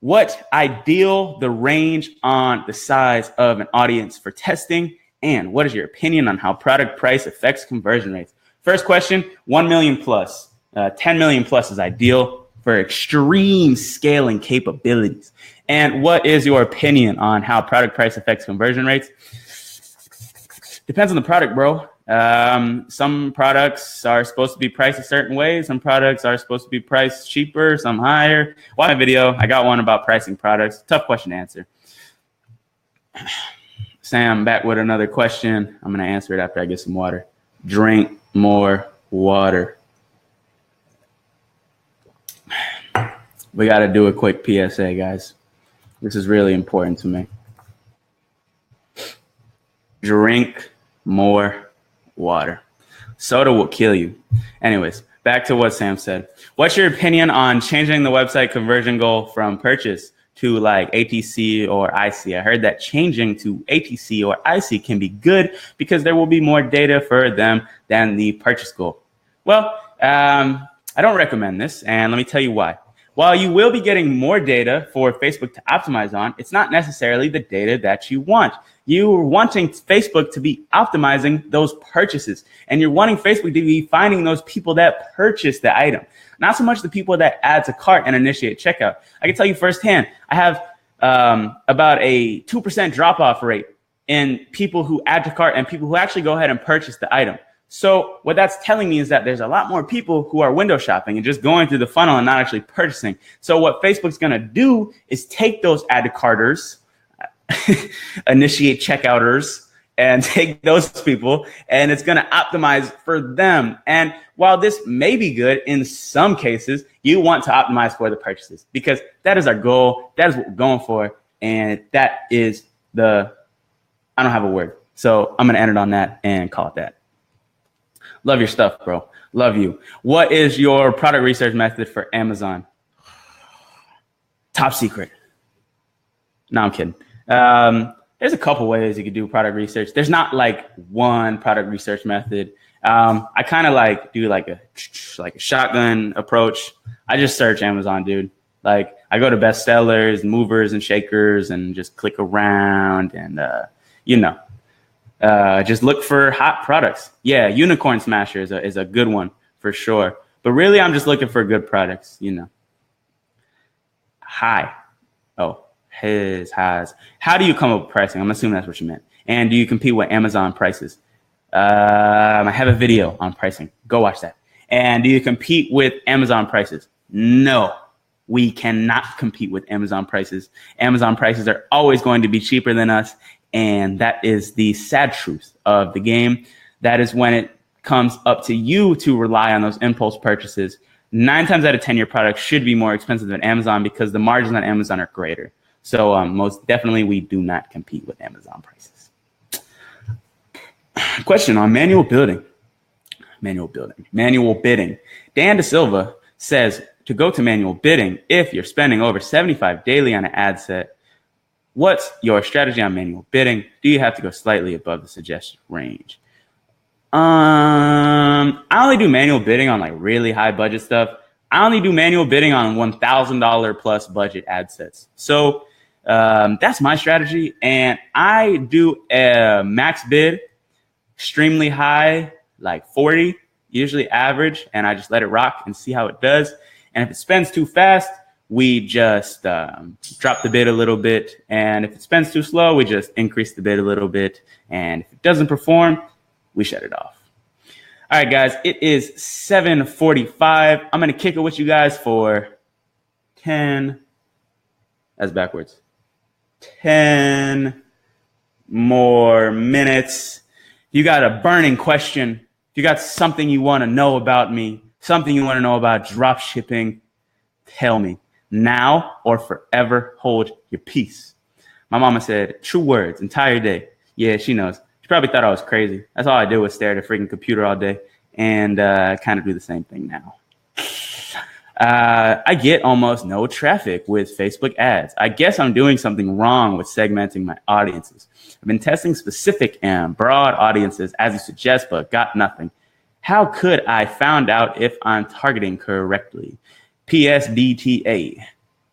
What ideal the range on the size of an audience for testing? And what is your opinion on how product price affects conversion rates? First question, 1 million plus. 10 million plus is ideal for extreme scaling capabilities. And what is your opinion on how product price affects conversion rates? Depends on the product, bro. Some products are supposed to be priced a certain way. Some products are supposed to be priced cheaper, some higher. Watch my video. I got one about pricing products. Tough question to answer. Sam, back with another question. I'm going to answer it after I get some water. Drink more water. We got to do a quick PSA, guys. This is really important to me. Drink more water. Soda will kill you. Anyways, back to what Sam said. What's your opinion on changing the website conversion goal from purchase to like ATC or IC? I heard that changing to ATC or IC can be good because there will be more data for them than the purchase goal. Well, I don't recommend this, and let me tell you why. While you will be getting more data for Facebook to optimize on, it's not necessarily the data that you want. You're wanting Facebook to be optimizing those purchases, and you're wanting Facebook to be finding those people that purchase the item, not so much the people that add to cart and initiate checkout. I can tell you firsthand, I have about a 2% drop-off rate in people who add to cart and people who actually go ahead and purchase the item. So what that's telling me is that there's a lot more people who are window shopping and just going through the funnel and not actually purchasing. So what Facebook's going to do is take those add to carters, initiate checkouters, and take those people, and it's going to optimize for them. And while this may be good in some cases, you want to optimize for the purchases because that is our goal. That is what we're going for. And that is I don't have a word. So I'm going to end it on that and call it that. Love your stuff, bro. Love you. What is your product research method for Amazon? Top secret. No, I'm kidding. There's a couple ways you could do product research. There's not like one product research method. I kind of like do like a shotgun approach. I just search Amazon, dude. Like I go to bestsellers, movers and shakers, and just click around and just look for hot products. Yeah, Unicorn Smasher is a good one for sure. But really, I'm just looking for good products, Highs. How do you come up with pricing? I'm assuming that's what you meant. And do you compete with Amazon prices? I have a video on pricing. Go watch that. And do you compete with Amazon prices? No, we cannot compete with Amazon prices. Amazon prices are always going to be cheaper than us. And that is the sad truth of the game. That is when it comes up to you to rely on those impulse purchases. 9 times out of 10, your product should be more expensive than Amazon because the margins on Amazon are greater. So most definitely, we do not compete with Amazon prices. Question on manual bidding. Manual bidding. Dan De Silva says to go to manual bidding if you're spending over $75 daily on an ad set. What's your strategy on manual bidding? Do you have to go slightly above the suggested range? I only do manual bidding on like really high budget stuff. I only do manual bidding on $1,000 plus budget ad sets. So that's my strategy. And I do a max bid, extremely high, like 40, usually average. And I just let it rock and see how it does. And if it spends too fast, we just drop the bid a little bit. And if it spends too slow, we just increase the bid a little bit. And if it doesn't perform, we shut it off. All right, guys, it is 7:45. I'm going to kick it with you guys for 10. That's backwards. 10 more minutes. If you got a burning question, if you got something you want to know about me, something you want to know about drop shipping, tell me. Now or forever hold your peace. My mama said true words entire day. Yeah, she knows. She probably thought I was crazy. That's all I did was stare at a freaking computer all day, and kind of do the same thing now. I get almost no traffic with Facebook ads. I guess I'm doing something wrong with segmenting my audiences. I've been testing specific and broad audiences as you suggest, but got nothing. How could I find out if I'm targeting correctly? PSDTA.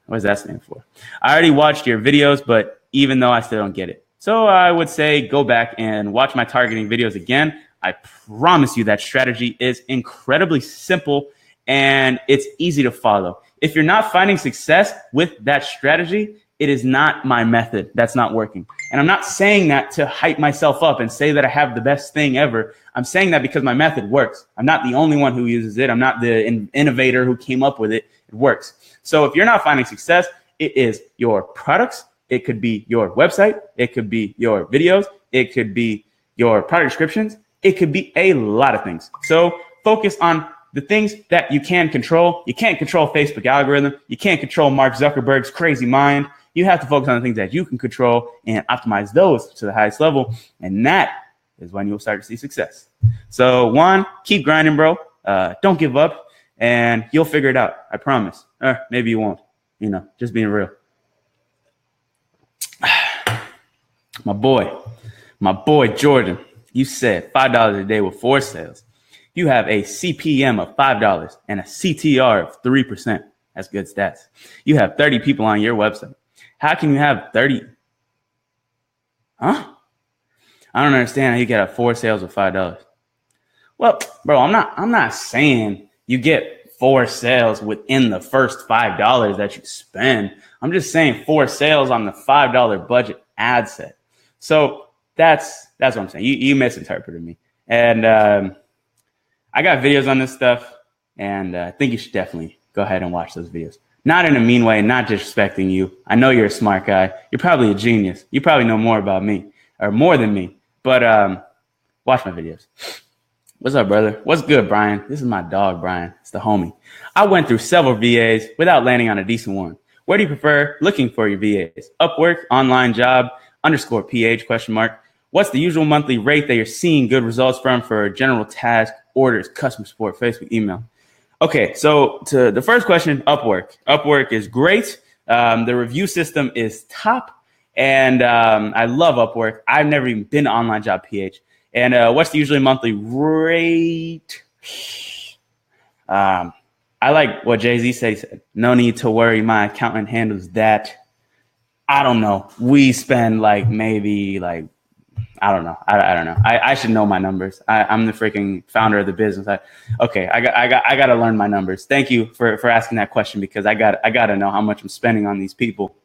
What does that stand for? I already watched your videos, but even though I still don't get it. So I would say go back and watch my targeting videos again. I promise you that strategy is incredibly simple and it's easy to follow. If you're not finding success with that strategy, it is not my method that's not working. And I'm not saying that to hype myself up and say that I have the best thing ever. I'm saying that because my method works. I'm not the only one who uses it. I'm not the innovator who came up with it. It works. So if you're not finding success, it is your products. It could be your website. It could be your videos. It could be your product descriptions. It could be a lot of things. So focus on the things that you can control. You can't control Facebook algorithm. You can't control Mark Zuckerberg's crazy mind. You have to focus on the things that you can control and optimize those to the highest level. And that is when you'll start to see success. So one, keep grinding, bro. Don't give up and you'll figure it out. I promise. Or maybe you won't, just being real. My boy, Jordan, you said $5 a day with 4 sales. You have a CPM of $5 and a CTR of 3%. That's good stats. You have 30 people on your website. How can you have 30? Huh? I don't understand how you get 4 sales with $5. Well, bro, I'm not saying you get 4 sales within the first $5 that you spend. I'm just saying 4 sales on the $5 budget ad set. So that's what I'm saying. You misinterpreted me. And I got videos on this stuff, and I think you should definitely go ahead and watch those videos. Not in a mean way, not disrespecting you. I know you're a smart guy. You're probably a genius. You probably know more about me, or more than me. But watch my videos. What's up, brother? What's good, Brian? This is my dog, Brian. It's the homie. I went through several VAs without landing on a decent one. Where do you prefer looking for your VAs? Upwork, online job, _PH, question mark. What's the usual monthly rate that you're seeing good results from for general task, orders, customer support, Facebook, email? Okay, so to the first question, Upwork. Upwork is great. The review system is top, and I love Upwork. I've never even been to Online Job PH. And what's the usually monthly rate? I like what Jay-Z said. He said, no need to worry. My accountant handles that. I don't know. We spend I don't know. I don't know. I should know my numbers. I'm the freaking founder of the business. I got to learn my numbers. Thank you for asking that question, because I got to know how much I'm spending on these people.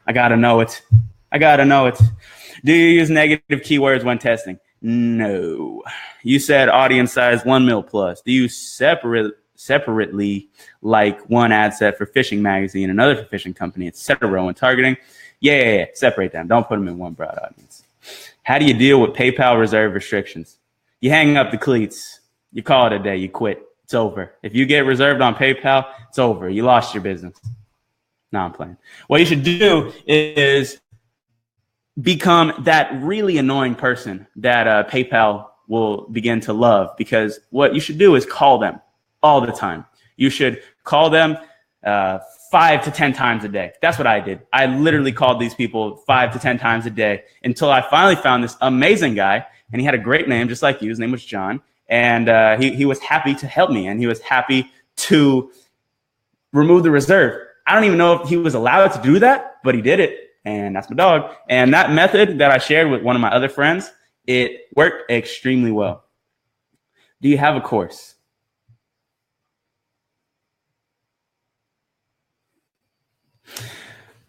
I got to know it. Do you use negative keywords when testing? No. You said audience size 1 mil plus. Do you separately like one ad set for fishing magazine, another for fishing company, etc. when targeting? Yeah. Separate them. Don't put them in one broad audience. How do you deal with PayPal reserve restrictions? You hang up the cleats. You call it a day. You quit. It's over. If you get reserved on PayPal, it's over. You lost your business. No, I'm playing. What you should do is become that really annoying person that PayPal will begin to love, because what you should do is call them all the time. You should call them 5 to 10 times a day. That's what I did. I literally called these people 5 to 10 times a day until I finally found this amazing guy, and he had a great name, just like you. His name was John, and he was happy to help me, and he was happy to remove the reserve. I don't even know if he was allowed to do that, but he did it, and that's my dog. And that method that I shared with one of my other friends, it worked extremely well. Do you have a course?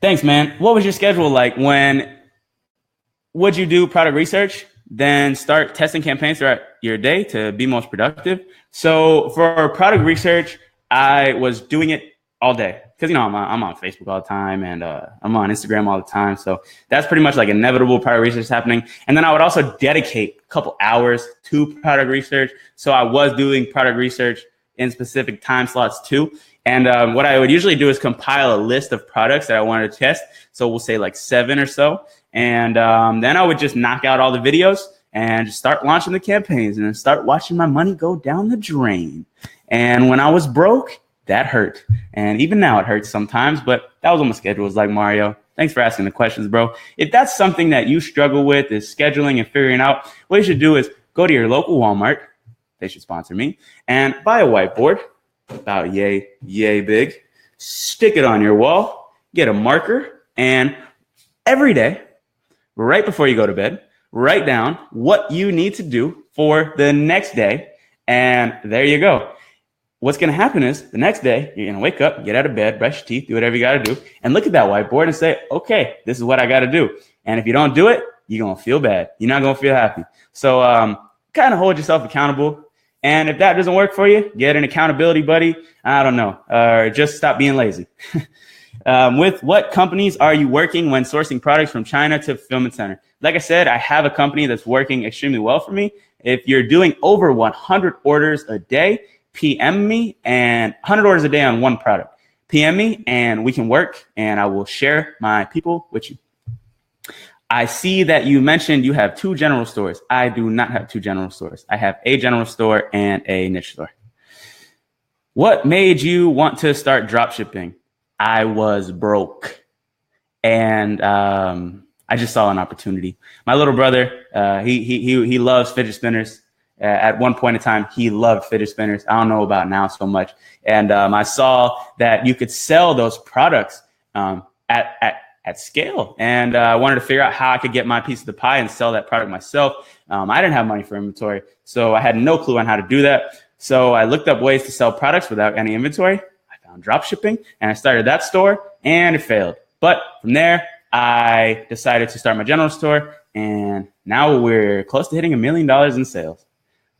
Thanks, man. What was your schedule like? Would you do product research, then start testing campaigns throughout your day to be most productive? So for product research, I was doing it all day, because I'm on Facebook all the time, and I'm on Instagram all the time. So that's pretty much like inevitable product research happening. And then I would also dedicate a couple hours to product research. So I was doing product research in specific time slots too. And what I would usually do is compile a list of products that I wanted to test. So we'll say like 7 or so. And then I would just knock out all the videos and just start launching the campaigns and then start watching my money go down the drain. And when I was broke, that hurt. And even now it hurts sometimes, but that was on my schedule. It's like, Mario, thanks for asking the questions, bro. If that's something that you struggle with is scheduling and figuring out, what you should do is go to your local Walmart. They should sponsor me, and buy a whiteboard about yay big, stick it on your wall, get a marker, and every day, right before you go to bed, write down what you need to do for the next day. And there you go. What's going to happen is the next day, you're going to wake up, get out of bed, brush your teeth, do whatever you got to do, and look at that whiteboard and say, okay, this is what I got to do. And if you don't do it, you're going to feel bad. You're not going to feel happy. So kind of hold yourself accountable. And if that doesn't work for you, get an accountability buddy. I don't know, or just stop being lazy. With what companies are you working when sourcing products from China to fulfillment center? Like I said, I have a company that's working extremely well for me. If you're doing over 100 orders a day, PM me, and 100 orders a day on one product. PM me and we can work, and I will share my people with you. I see that you mentioned you have 2 general stores. I do not have 2 general stores. I have a general store and a niche store. What made you want to start drop shipping? I was broke, and I just saw an opportunity. My little brother, he loves fidget spinners. At one point in time, he loved fidget spinners. I don't know about now so much. And I saw that you could sell those products at scale. And I wanted to figure out how I could get my piece of the pie and sell that product myself. I didn't have money for inventory, so I had no clue on how to do that. So I looked up ways to sell products without any inventory. I found drop shipping, and I started that store, and it failed. But from there, I decided to start my general store, and now we're close to hitting $1 million in sales.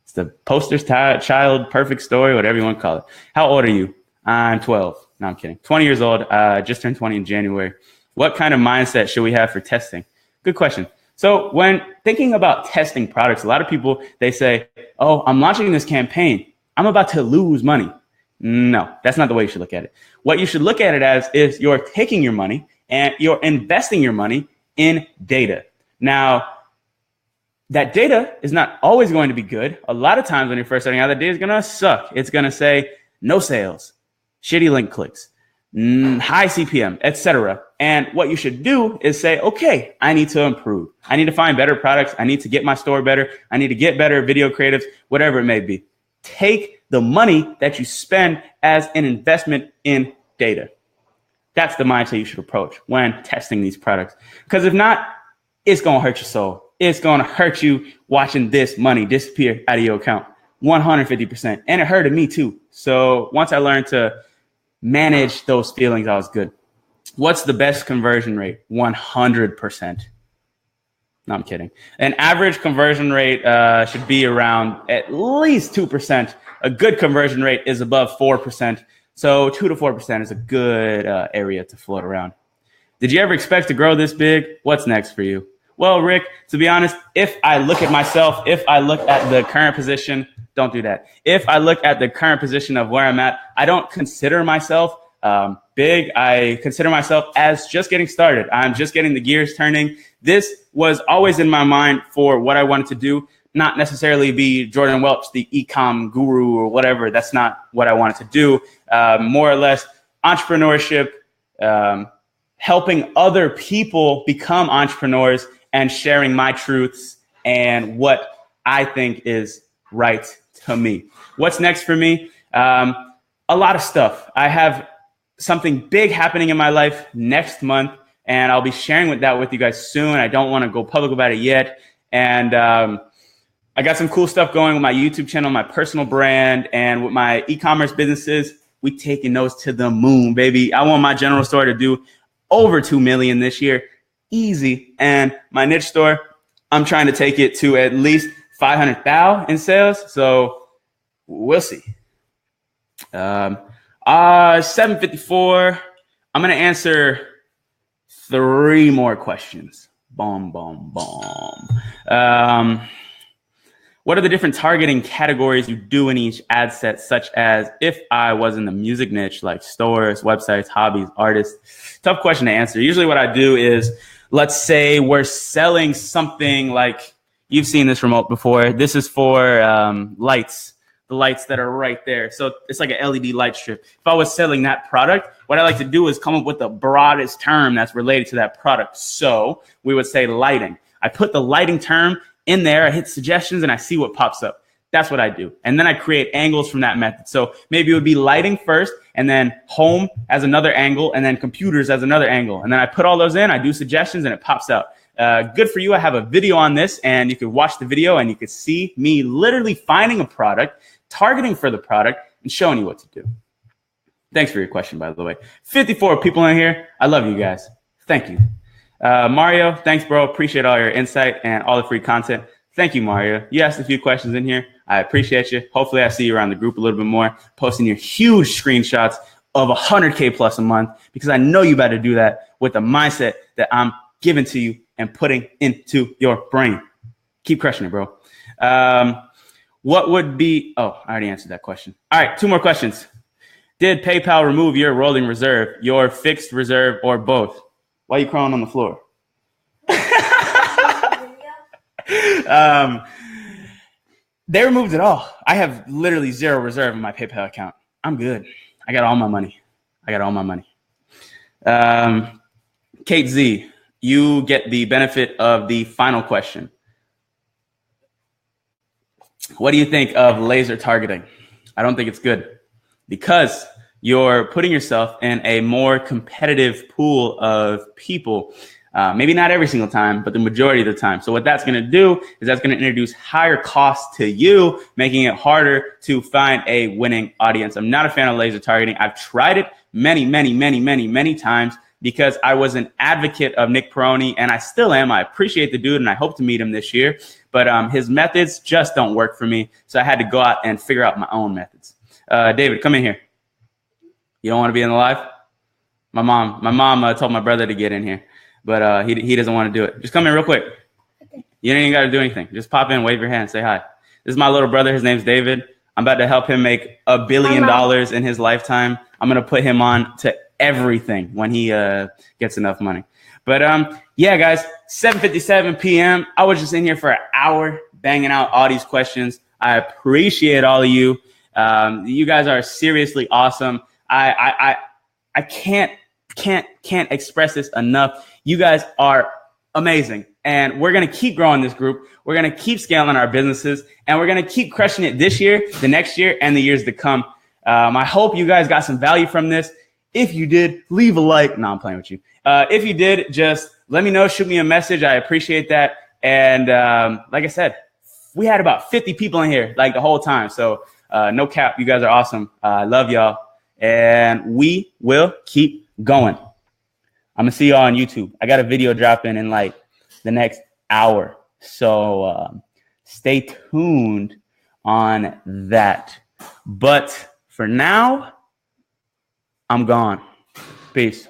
It's the poster child, perfect story, whatever you want to call it. How old are you? I'm 12. No, I'm kidding. 20 years old. Just turned 20 in January. What kind of mindset should we have for testing? Good question. So when thinking about testing products, a lot of people, they say, oh, I'm launching this campaign. I'm about to lose money. No, that's not the way you should look at it. What you should look at it as is you're taking your money and you're investing your money in data. Now, that data is not always going to be good. A lot of times when you're first starting out, that data is going to suck. It's going to say no sales, shitty link clicks, high CPM, etc. And what you should do is say, okay, I need to improve. I need to find better products. I need to get my store better. I need to get better video creatives, whatever it may be. Take the money that you spend as an investment in data. That's the mindset you should approach when testing these products. Because if not, it's going to hurt your soul. It's going to hurt you watching this money disappear out of your account 150%. And it hurted me too. So once I learned to manage those feelings, I was good. What's the best conversion rate? 100%. No, I'm kidding. An average conversion rate should be around at least 2%. A good conversion rate is above 4%. So 2 to 4% is a good area to float around. Did you ever expect to grow this big? What's next for you? Well, Rick, to be honest, if I look at myself, if I look at the current position, don't do that. If I look at the current position of where I'm at, I don't consider myself big. I consider myself as just getting started. I'm just getting the gears turning. This was always in my mind for what I wanted to do, not necessarily be Jordan Welch, the eCom guru or whatever. That's not what I wanted to do. More or less entrepreneurship, helping other people become entrepreneurs and sharing my truths and what I think is right to me. What's next for me? A lot of stuff. I have something big happening in my life next month, and I'll be sharing that with you guys soon. I don't want to go public about it yet. And I got some cool stuff going with my YouTube channel, my personal brand, and with my e-commerce businesses. We taking those to the moon, baby. I want my general store to do over 2 million this year. Easy. And my niche store, I'm trying to take it to at least 500,000 in sales. So we'll see. 754. I'm going to answer 3 more questions. Boom, boom, boom. What are the different targeting categories you do in each ad set, such as if I was in the music niche, like stores, websites, hobbies, artists? Tough question to answer. Usually what I do is, let's say we're selling something like, you've seen this remote before. This is for lights, the lights that are right there. So it's like an LED light strip. If I was selling that product, what I like to do is come up with the broadest term that's related to that product. So we would say lighting. I put the lighting term in there, I hit suggestions, and I see what pops up. That's what I do. And then I create angles from that method. So maybe it would be lighting first, and then home as another angle, and then computers as another angle. And then I put all those in, I do suggestions, and it pops out. Good for you. I have a video on this, and you could watch the video, and you could see me literally finding a product, targeting for the product, and showing you what to do. Thanks for your question, by the way. 54 people in here. I love you guys. Thank you. Mario, thanks, bro. Appreciate all your insight and all the free content. Thank you, Mario. You asked a few questions in here. I appreciate you. Hopefully I see you around the group a little bit more, posting your huge screenshots of 100K plus a month, because I know you better do that with the mindset that I'm giving to you and putting into your brain. Keep crushing it, bro. What would be, I already answered that question. All right, 2 more questions. Did PayPal remove your rolling reserve, your fixed reserve, or both? Why are you crawling on the floor? They removed it all. I have literally 0 reserve in my PayPal account. I'm good. I got all my money. Kate Z, you get the benefit of the final question. What do you think of laser targeting? I don't think it's good, because you're putting yourself in a more competitive pool of people. Maybe not every single time, but the majority of the time. So what that's going to do is that's going to introduce higher costs to you, making it harder to find a winning audience. I'm not a fan of laser targeting. I've tried it many times because I was an advocate of Nick Peroni, and I still am. I appreciate the dude, and I hope to meet him this year. But his methods just don't work for me. So I had to go out and figure out my own methods. David, come in here. You don't want to be in the live? My mom told my brother to get in here, but he doesn't want to do it. Just come in real quick. You ain't got to do anything. Just pop in, wave your hand, say hi. This is my little brother. His name's David. I'm about to help him make $1 billion in his lifetime. I'm going to put him on to everything when he gets enough money. But yeah, guys, 7:57 p.m. I was just in here for an hour banging out all these questions. I appreciate all of you. You guys are seriously awesome. I can't express this enough. You guys are amazing. And we're going to keep growing this group. We're going to keep scaling our businesses, and we're going to keep crushing it this year, the next year, and the years to come. I hope you guys got some value from this. If you did, leave a like. No, I'm playing with you. If you did, just let me know. Shoot me a message. I appreciate that. And like I said, we had about 50 people in here like the whole time. So no cap. You guys are awesome. I love y'all. And we will keep going. I'm going to see y'all on YouTube. I got a video dropping in like the next hour. So stay tuned on that. But for now, I'm gone. Peace.